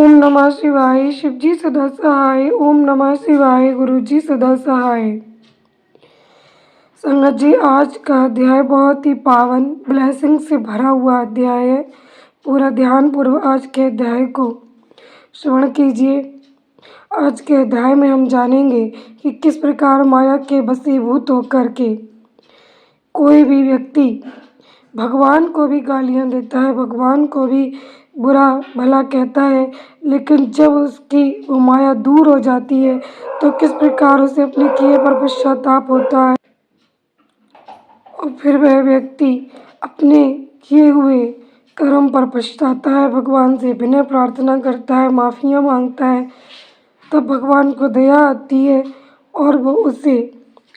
ओम नमः शिवाय। शिवजी सदा सहाय। ओम नमः शिवाय। गुरुजी सदा सहाय। संगत जी, आज का अध्याय बहुत ही पावन ब्लेसिंग से भरा हुआ अध्याय है। पूरा ध्यान पूर्वक आज के अध्याय को श्रवण कीजिए। आज के अध्याय में हम जानेंगे कि किस प्रकार माया के वशीभूत होकर के कोई भी व्यक्ति भगवान को भी गालियाँ देता है, भगवान को भी बुरा भला कहता है, लेकिन जब उसकी वो माया दूर हो जाती है तो किस प्रकार उसे अपने किए पर पश्चाताप होता है और फिर वह व्यक्ति अपने किए हुए कर्म पर पछताता है, भगवान से विनय प्रार्थना करता है, माफ़ियाँ मांगता है। तब भगवान को दया आती है और वो उसे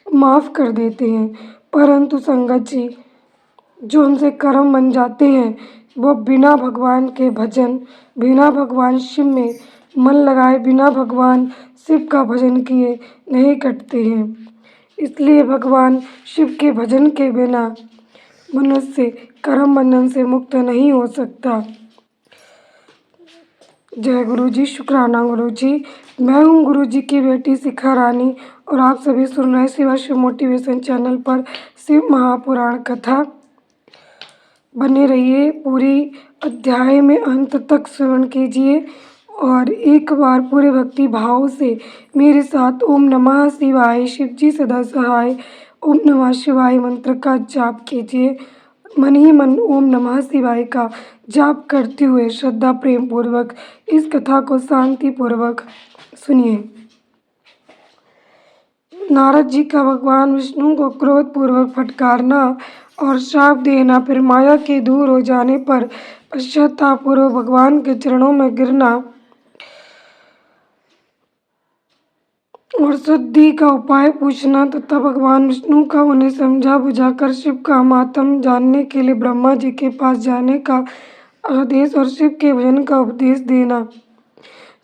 माफ़ कर देते हैं। परंतु संगत जी, जो उनसे कर्म बन जाते हैं वो बिना भगवान के भजन, बिना भगवान शिव में मन लगाए, बिना भगवान शिव का भजन किए नहीं कटते हैं। इसलिए भगवान शिव के भजन के बिना मनुष्य कर्म बंधन से मुक्त नहीं हो सकता। जय गुरु जी, शुक्राना गुरु जी। मैं हूँ गुरु जी की बेटी शिखा रानी और आप सभी सुन रहे शिवा शिव मोटिवेशन चैनल पर शिव महापुराण कथा। बने रहिए, पूरी अध्याय में अंत तक श्रवण कीजिए और एक बार पूरे भक्ति भाव से मेरे साथ ओम नमः शिवाय, शिवजी सदा सहाय, ओम नमः शिवाय मंत्र का जाप कीजिए। मन ही मन ओम नमः शिवाय का जाप करते हुए श्रद्धा प्रेम पूर्वक इस कथा को शांति पूर्वक सुनिए। नारद जी का भगवान विष्णु को क्रोध पूर्वक फटकारना और श्राप देना, फिर माया के दूर हो जाने पर पश्चाताप पूर्वक भगवान के चरणों में गिरना और शुद्धि का उपाय पूछना तथा भगवान विष्णु का उन्हें समझा बुझाकर शिव का मातम जानने के लिए ब्रह्मा जी के पास जाने का आदेश और शिव के भजन का उपदेश देना।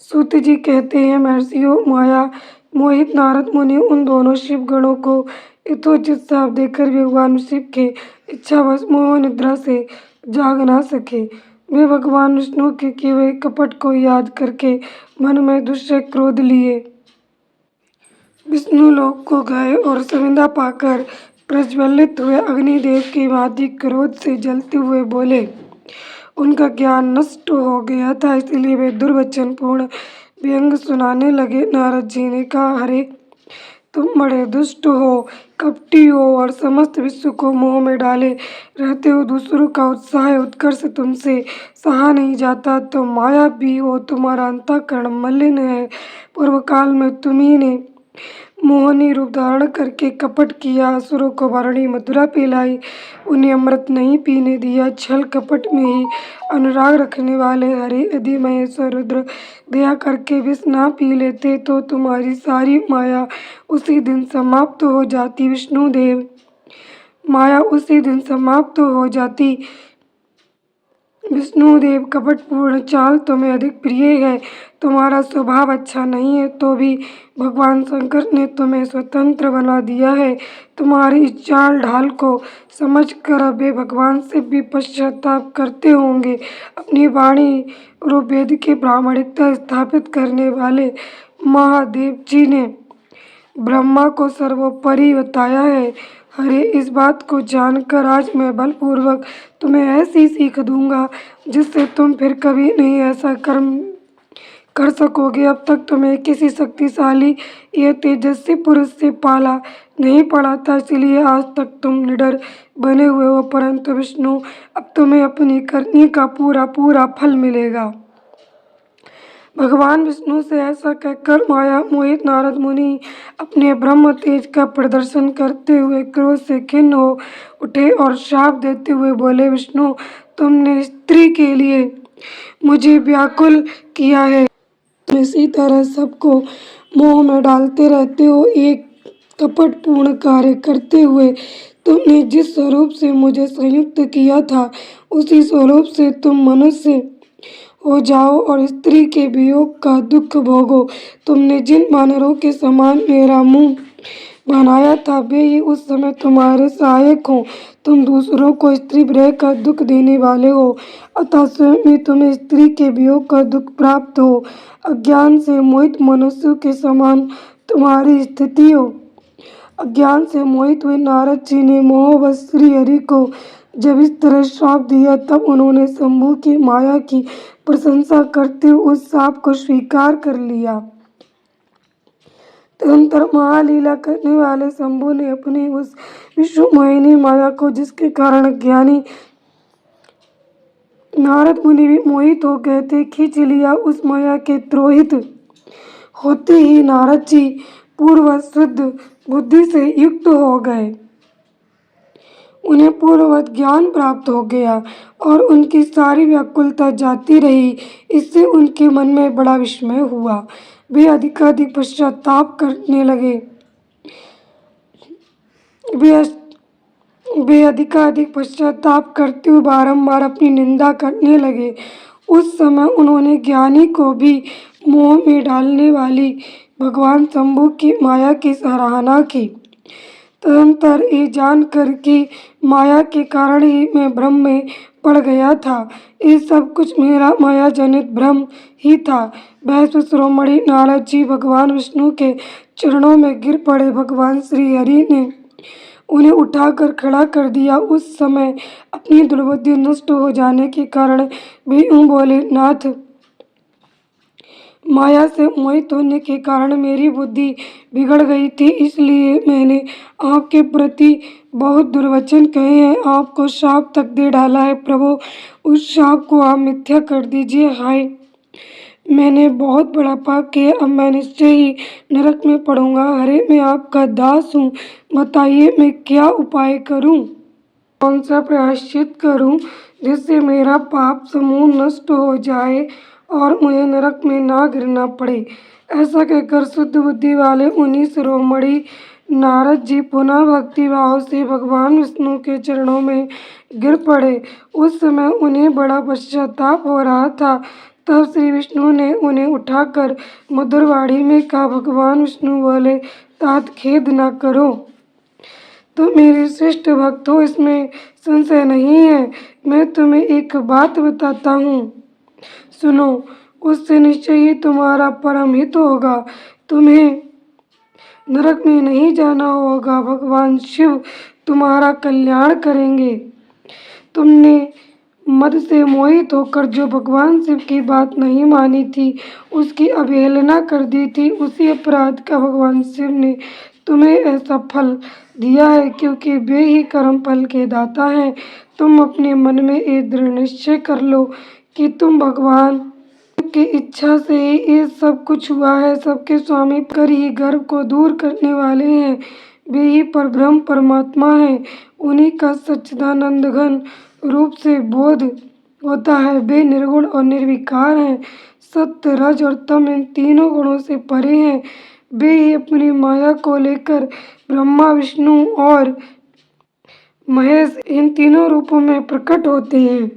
सूत जी कहते हैं, महर्षियों, माया मोहित नारद मुनि उन दोनों शिव गणों को यथोचित श्राप देकर भी भगवान शिव के इच्छावश मोह निद्रा से जाग ना सके। वे भगवान विष्णु के किए हुए कपट को याद करके मन में दुष्ट क्रोध लिए विष्णु लोक को गए और संविदा पाकर प्रज्वलित हुए अग्निदेव के भांति क्रोध से जलते हुए बोले। उनका ज्ञान नष्ट हो गया था, इसलिए वे दुर्वचन पूर्ण व्यंग सुनाने लगे। नारद जी ने कहा, अरे तुम बड़े दुष्ट हो, कपटी हो और समस्त विश्व को मोह में डाले रहते हो। दूसरों का उत्साह उत्कर्ष तुमसे सहा नहीं जाता, तो माया भी हो, तुम्हारा अंतःकरण मलिन है। पूर्व काल में तुम्ही ने मोहनी रूप धारण करके कपट किया, असुरों को वारुणी मधुरा पिलाई, उन्हें अमृत नहीं पीने दिया। छल कपट में ही अनुराग रखने वाले हरि यदि महेश्वर रुद्र दया करके विष ना पी लेते तो तुम्हारी सारी माया उसी दिन समाप्त हो जाती। विष्णुदेव, माया उसी दिन समाप्त हो जाती। विष्णुदेव, कपटपूर्ण चाल तुम्हें अधिक प्रिय है। तुम्हारा स्वभाव अच्छा नहीं है तो भी भगवान शंकर ने तुम्हें स्वतंत्र बना दिया है। तुम्हारी इस चाल ढाल को समझकर अब वे भगवान से भी पश्चाताप करते होंगे। अपनी वाणी रूप वेद के प्रामाणिकता स्थापित करने वाले महादेव जी ने ब्रह्मा को सर्वोपरि बताया है। अरे, इस बात को जानकर आज मैं बलपूर्वक तुम्हें ऐसी सीख दूंगा जिससे तुम फिर कभी नहीं ऐसा कर्म कर सकोगे। अब तक तुम्हें किसी शक्तिशाली या तेजस्वी पुरुष से पाला नहीं पड़ा था, इसलिए आज तक तुम निडर बने हुए हो, परंतु विष्णु, अब तुम्हें अपनी करनी का पूरा पूरा फल मिलेगा। भगवान विष्णु से ऐसा कहकर माया मोहित नारद मुनि अपने ब्रह्म तेज का प्रदर्शन करते हुए क्रोध से खिन्न हो उठे और श्राप देते हुए बोले, विष्णु, तुमने स्त्री के लिए मुझे व्याकुल किया है। तुम इसी तरह सबको मोह में डालते रहते हो। एक कपटपूर्ण कार्य करते हुए तुमने जिस स्वरूप से मुझे संयुक्त किया था उसी स्वरूप से तुम मनुष्य हो जाओ और स्त्री के वियोग का दुख भोगो। तुमने जिन वानरों के समान मेरा मुंह बनाया था, वे ही उस समय तुम्हारे सहायक हों। तुम दूसरों को स्त्री विरह का दुख देने वाले हो, अतः स्वयं भी तुम्हें स्त्री के वियोग का दुख प्राप्त हो। अज्ञान से मोहित मनुष्यों के समान तुम्हारी स्थिति हो। अज्ञान से मोहित हुए नारद जी ने मोहवश श्री हरि को जब इस तरह श्राप दिया, तब उन्होंने शंभु की माया की प्रशंसा करते हुए उस शाप को स्वीकार कर लिया। तदनंतर महालीला करने वाले शंभु ने अपनी उस विश्वमोहिनी माया को, जिसके कारण ज्ञानी नारद मुनि भी मोहित हो गए थे, खींच लिया। उस माया के द्रोहित होते ही नारद जी पूर्ववत शुद्ध बुद्धि से युक्त हो गए। उन्हें पूर्ववत ज्ञान प्राप्त हो गया और उनकी सारी व्याकुलता जाती रही। इससे उनके मन में बड़ा विस्मय हुआ। वे अधिकाधिक पश्चाताप करने लगे। वे अधिकाधिक पश्चाताप करते हुए बारंबार अपनी निंदा करने लगे। उस समय उन्होंने ज्ञानी को भी मोह में डालने वाली भगवान शंभु की माया की सराहना की। तदनंतर ये जानकर कि माया के कारण ही मैं भ्रम में पड़ गया था, ये सब कुछ मेरा माया जनित भ्रम ही था, भस्म शिरोमणि नारद जी भगवान विष्णु के चरणों में गिर पड़े। भगवान श्री हरि ने उन्हें उठाकर खड़ा कर दिया। उस समय अपनी दुर्बुद्धि नष्ट हो जाने के कारण वे यूं बोले, नाथ, माया से मोहित होने के कारण मेरी बुद्धि बिगड़ गई थी, इसलिए मैंने आपके प्रति बहुत दुर्वचन कहे हैं, आपको शाप तक दे डाला है। प्रभु, उस शाप को आप मिथ्या कर दीजिए। हाय, मैंने बहुत बड़ा पाप किया, अब मैं निश्चय ही नरक में पड़ूंगा। अरे, मैं आपका दास हूँ, बताइए मैं क्या उपाय करूँ, कौन सा प्रायश्चित करूँ जिससे मेरा पाप समूह नष्ट हो जाए और मुझे नरक में ना गिरना पड़े। ऐसा कहकर शुद्ध बुद्धि वाले उन्हीं शिरोमणि नारद जी पुनः भक्ति भाव से भगवान विष्णु के चरणों में गिर पड़े। उस समय उन्हें बड़ा पश्चाताप हो रहा था। तब श्री विष्णु ने उन्हें उठाकर मधुर वाणी में कहा। भगवान विष्णु बोले, तात, खेद न करो, तुम मेरे श्रेष्ठ भक्त हो, इसमें संशय नहीं है। मैं तुम्हें एक बात बताता हूँ, सुनो, उससे निश्चय ही तुम्हारा परम हित होगा, तुम्हें नरक में नहीं जाना होगा, भगवान शिव तुम्हारा कल्याण करेंगे। तुमने मद से मोहित होकर जो भगवान शिव की बात नहीं मानी थी, उसकी अवहेलना कर दी थी, उसी अपराध का भगवान शिव ने तुम्हें ऐसा फल दिया है, क्योंकि वे ही कर्म फल के दाता हैं। तुम अपने मन में ये दृढ़ निश्चय कर लो कि तुम भगवान की इच्छा से ही ये सब कुछ हुआ है। सबके स्वामी कर ही गर्व को दूर करने वाले हैं, वे ही परब्रह्म परमात्मा हैं। उन्हीं का सच्चिदानंद घन रूप से बोध होता है। वे निर्गुण और निर्विकार हैं, सत्य, रज और तम इन तीनों गुणों से परे हैं। वे ही अपनी माया को लेकर ब्रह्मा, विष्णु और महेश इन तीनों रूपों में प्रकट होते हैं।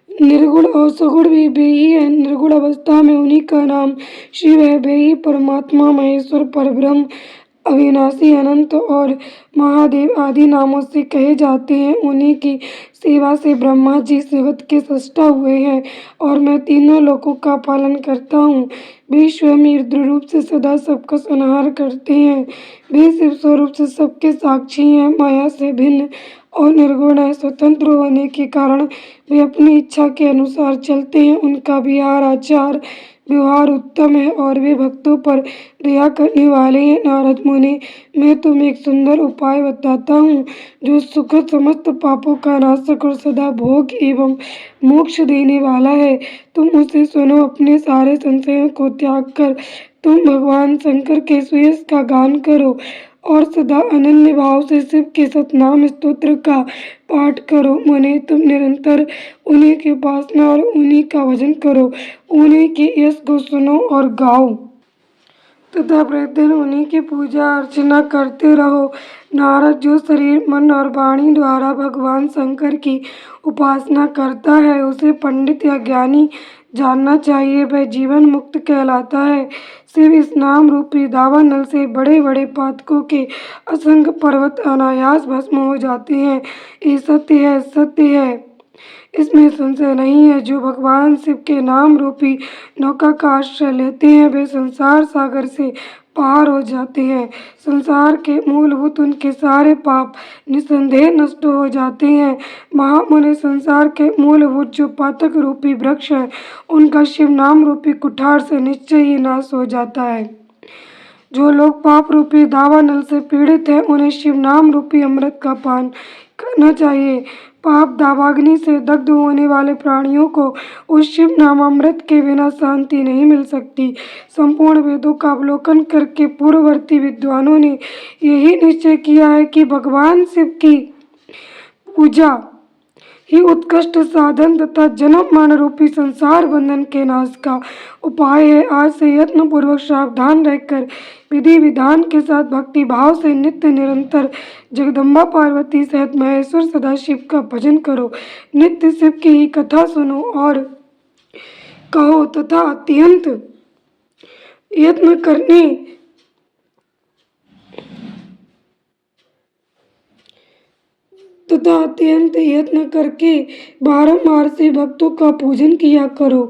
निर्गुण और सगुण भी वे ही हैं। निर्गुण अवस्था में उन्हीं का नाम शिव है। वे ही परमात्मा, महेश्वर, परब्रह्म, अविनाशी, अनंत और महादेव आदि नामों से कहे जाते हैं। उन्हीं की सेवा से ब्रह्मा जी जगत के सृष्टा हुए हैं और मैं तीनों लोकों का पालन करता हूँ। वे स्वयं रुद्र रूप से सदा सबका संहार करते हैं। वे शिव स्वरूप से सबके साक्षी हैं, माया से भिन्न और निर्गुण है। स्वतंत्र होने के कारण वे अपनी इच्छा के अनुसार चलते हैं। उनका विहार, आचार व्यवहार उत्तम है और वे भक्तों पर दया करने वाले हैं। नारद मुनि, मैं तुम्हें एक सुंदर उपाय बताता हूँ, जो सुखद, समस्त पापों का नाशक और सदा भोग एवं मोक्ष देने वाला है। तुम उसे सुनो। अपने सारे संशयों को त्याग कर तुम भगवान शंकर के सुयश का गान करो और सदा अनन्य भाव से शिव के सतनाम स्तोत्र का पाठ करो। मुने, तुम निरंतर उन्हीं की उपासना और उन्हीं का भजन करो, उन्हीं के यश को सुनो और गाओ तथा प्रतिदिन उन्हीं की पूजा अर्चना करते रहो। नारद, जो शरीर, मन और वाणी द्वारा भगवान शंकर की उपासना करता है, उसे पंडित या ज्ञानी जानना चाहिए, वह जीवन मुक्त कहलाता है। शिव इस नाम रूपी दावानल से बड़े बड़े पातकों के असंख्य पर्वत अनायास भस्म हो जाते हैं। ये सत्य है, सत्य है, इसमें संशय नहीं है। जो भगवान शिव के नाम रूपी नौका का आश्रय लेते हैं वे संसार सागर से पार हो जाते हैं। संसार के मूलभूत उनके सारे पाप निस्संदेह नष्ट हो जाते हैं। महामुनि, संसार के मूलभूत जो पातक रूपी वृक्ष है उनका शिव नाम रूपी कुठार से निश्चय ही नाश हो जाता है। जो लोग पाप रूपी दावानल से पीड़ित हैं उन्हें शिव नाम रूपी अमृत का पान करना चाहिए। पाप दावाग्नि से दग्ध होने वाले प्राणियों को उस शिव नाम अमृत के बिना शांति नहीं मिल सकती। संपूर्ण वेदों का अवलोकन करके पूर्ववर्ती विद्वानों ने यही निश्चय किया है कि भगवान शिव की पूजा ही उत्कृष्ट साधन तथा जन्म मरण रूपी संसार बंधन के नाश का उपाय है। आज से यत्न पूर्वक सावधान रहकर विधि विधान के साथ भक्ति भाव से नित्य निरंतर जगदम्बा पार्वती सहित महेश्वर सदाशिव का भजन करो। नित्य शिव की ही कथा सुनो और कहो तथा अत्यंत यत्न करने तथा अत्यंत यत्न करके बारंबार से भक्तों का पूजन किया करो।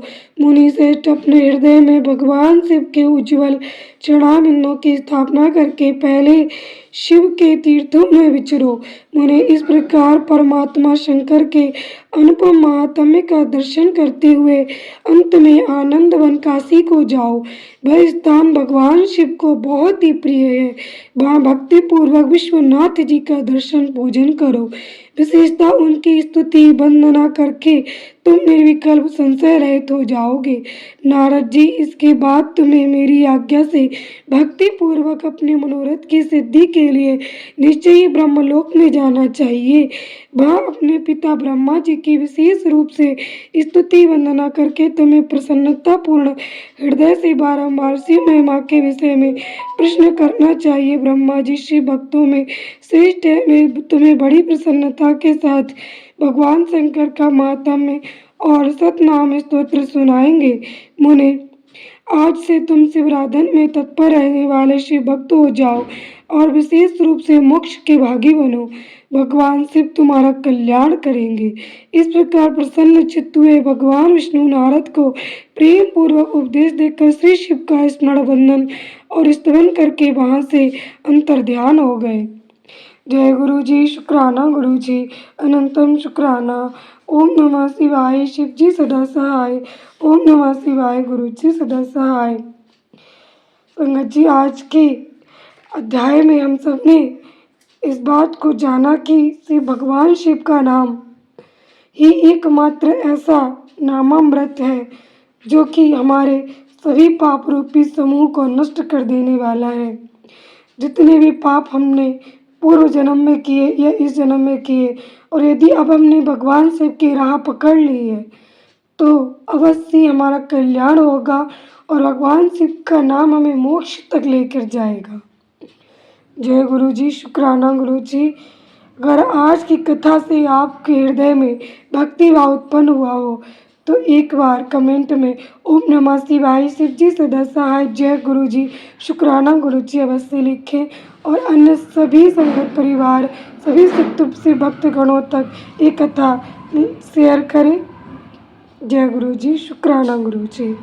मुनि श्रेष्ठ, अपने हृदय में भगवान शिव के उज्ज्वल चरणारविंदों की स्थापना करके पहले शिव के तीर्थों में विचरो। मुने, इस प्रकार परमात्मा शंकर के अनुपम महात्म्य का दर्शन करते हुए अंत में आनंद वन काशी को जाओ। वह स्थान भगवान शिव को बहुत ही प्रिय है। वहाँ भक्ति पूर्वक विश्वनाथ जी का दर्शन पूजन करो। विशेषता उनकी स्तुति वंदना करके तुम निर्विकल्प संशय रहित हो जाओगे। नारद जी, इसके बाद तुम्हें मेरी आज्ञा से भक्ति पूर्वक अपने मनोरथ की सिद्धि के लिए निश्चय ही ब्रह्मलोक में जाना चाहिए। वह अपने पिता ब्रह्मा जी की विशेष रूप से स्तुति वंदना करके तुम्हें प्रसन्नता पूर्ण हृदय से बारंबार शिव महिमा के विषय में प्रश्न करना चाहिए। ब्रह्मा जी शिव भक्तों में श्रेष्ठ है। वे तुम्हें बड़ी प्रसन्नता के साथ भगवान शंकर का माहात्म्य और सतनाम स्तोत्र सुनाएंगे। मुने, आज से तुम शिवराधन में तत्पर रहने वाले शिव भक्त हो जाओ और विशेष रूप से मोक्ष के भागी बनो। भगवान शिव तुम्हारा कल्याण करेंगे। इस प्रकार प्रसन्न चित्त हुए भगवान विष्णु नारद को प्रेम पूर्वक उपदेश देकर श्री शिव का स्मरण वंदन और स्तवन करके वहां से अंतर्ध्यान हो गए। जय गुरु जी, शुक्राना गुरु जी, अनंतम शुक्राना। ओम नमः शिवाय। शिव जी सदा सहाय। ओम नमः शिवाय। गुरु जी सदा सहाय। संगत जी, आज के अध्याय में हम सब ने इस बात को जाना कि श्री भगवान शिव का नाम ही एकमात्र ऐसा नामामृत है जो कि हमारे सभी पाप रूपी समूह को नष्ट कर देने वाला है। जितने भी पाप हमने पूर्व जन्म में किए या इस जन्म में किए, और यदि अब हमने भगवान शिव की राह पकड़ ली है तो अवश्य हमारा कल्याण होगा और भगवान शिव का नाम हमें मोक्ष तक लेकर जाएगा। जय गुरु जी, शुक्राना गुरु जी। अगर आज की कथा से आपके हृदय में भक्ति भाव उत्पन्न हुआ हो तो एक बार कमेंट में ओम नमः शिवाय, शिव जी सदा सहाय, जय गुरु जी, शुक्राना गुरु जी अवश्य लिखें और अन्य सभी संगत परिवार, सभी से भक्तगणों तक ये कथा शेयर करें। जय गुरु जी, शुक्राना गुरु जी।